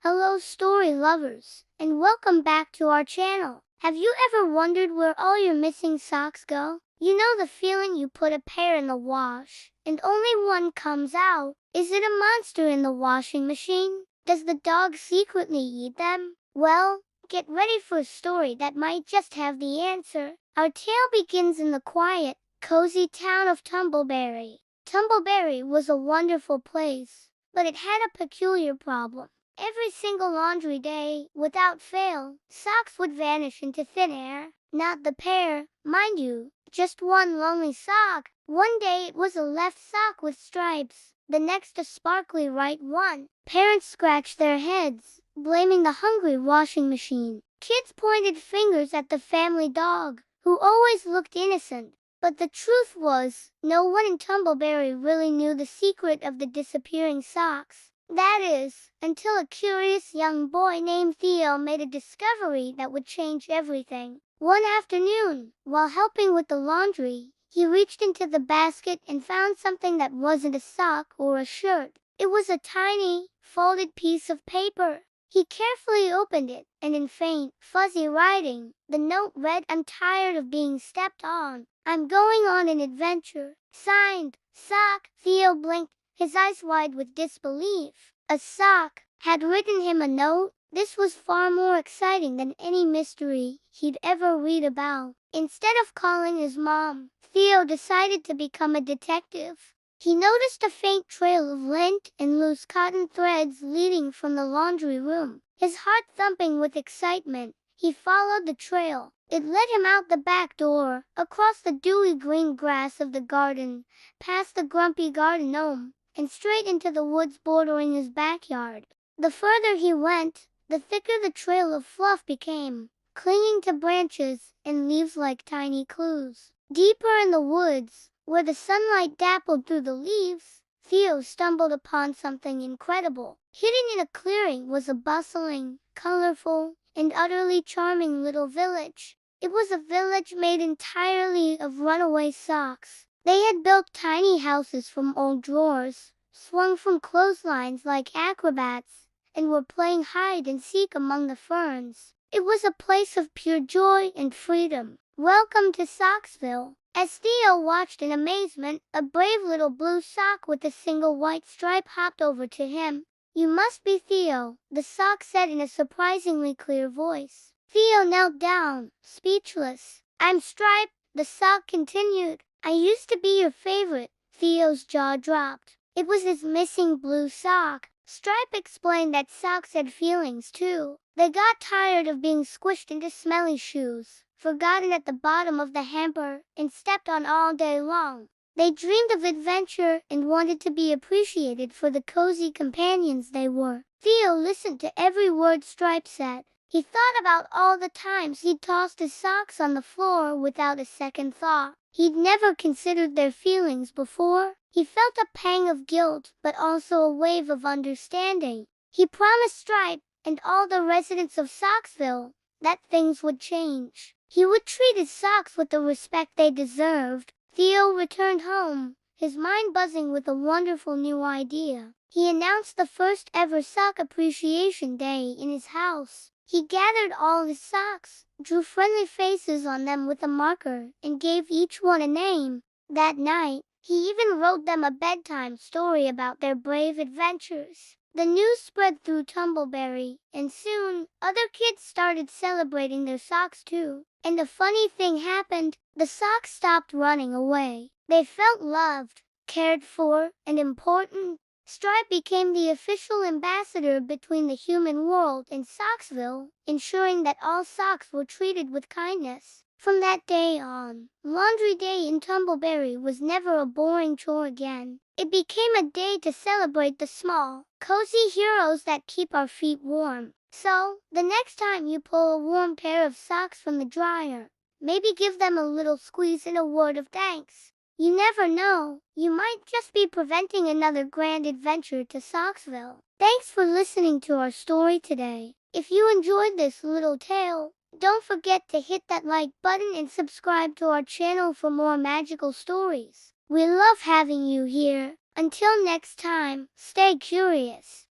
Hello story lovers, and welcome back to our channel. Have you ever wondered where all your missing socks go? You know the feeling you put a pair in the wash, and only one comes out. Is it a monster in the washing machine? Does the dog secretly eat them? Well, get ready for a story that might just have the answer. Our tale begins in the quiet, cozy town of Tumbleberry. Tumbleberry was a wonderful place, but it had a peculiar problem. Every single laundry day, without fail, socks would vanish into thin air. Not the pair, mind you, just one lonely sock. One day it was a left sock with stripes, the next a sparkly right one. Parents scratched their heads, blaming the hungry washing machine. Kids pointed fingers at the family dog, who always looked innocent. But the truth was, no one in Tumbleberry really knew the secret of the disappearing socks. That is, until a curious young boy named Theo made a discovery that would change everything. One afternoon, while helping with the laundry, he reached into the basket and found something that wasn't a sock or a shirt. It was a tiny, folded piece of paper. He carefully opened it, and in faint, fuzzy writing, the note read, "I'm tired of being stepped on. I'm going on an adventure. Signed, Sock." Theo blinked, his eyes wide with disbelief. A sock had written him a note? This was far more exciting than any mystery he'd ever read about. Instead of calling his mom, Theo decided to become a detective. He noticed a faint trail of lint and loose cotton threads leading from the laundry room. His heart thumping with excitement, he followed the trail. It led him out the back door, across the dewy green grass of the garden, past the grumpy garden gnome, and straight into the woods bordering his backyard. The further he went, the thicker the trail of fluff became, clinging to branches and leaves like tiny clues. Deeper in the woods, where the sunlight dappled through the leaves, Theo stumbled upon something incredible. Hidden in a clearing was a bustling, colorful, and utterly charming little village. It was a village made entirely of runaway socks. They had built tiny houses from old drawers, swung from clotheslines like acrobats, and were playing hide and seek among the ferns. It was a place of pure joy and freedom. Welcome to Socksville. As Theo watched in amazement, a brave little blue sock with a single white stripe hopped over to him. "You must be Theo," the sock said in a surprisingly clear voice. Theo knelt down, speechless. "I'm Stripe," the sock continued. "I used to be your favorite." Theo's jaw dropped. It was his missing blue sock. Stripe explained that socks had feelings too. They got tired of being squished into smelly shoes, forgotten at the bottom of the hamper, and stepped on all day long. They dreamed of adventure and wanted to be appreciated for the cozy companions they were. Theo listened to every word Stripe said. He thought about all the times he'd tossed his socks on the floor without a second thought. He'd never considered their feelings before. He felt a pang of guilt, but also a wave of understanding. He promised Stripe and all the residents of Socksville that things would change. He would treat his socks with the respect they deserved. Theo returned home, his mind buzzing with a wonderful new idea. He announced the first ever Sock Appreciation Day in his house. He gathered all his socks, drew friendly faces on them with a marker, and gave each one a name. That night, he even wrote them a bedtime story about their brave adventures. The news spread through Tumbleberry, and soon, other kids started celebrating their socks too. And a funny thing happened. The socks stopped running away. They felt loved, cared for, and important. Stripe became the official ambassador between the human world and Socksville, ensuring that all socks were treated with kindness. From that day on, Laundry Day in Tumbleberry was never a boring chore again. It became a day to celebrate the small, cozy heroes that keep our feet warm. So, the next time you pull a warm pair of socks from the dryer, maybe give them a little squeeze and a word of thanks. You never know, you might just be preventing another grand adventure to Socksville. Thanks for listening to our story today. If you enjoyed this little tale, don't forget to hit that like button and subscribe to our channel for more magical stories. We love having you here. Until next time, stay curious.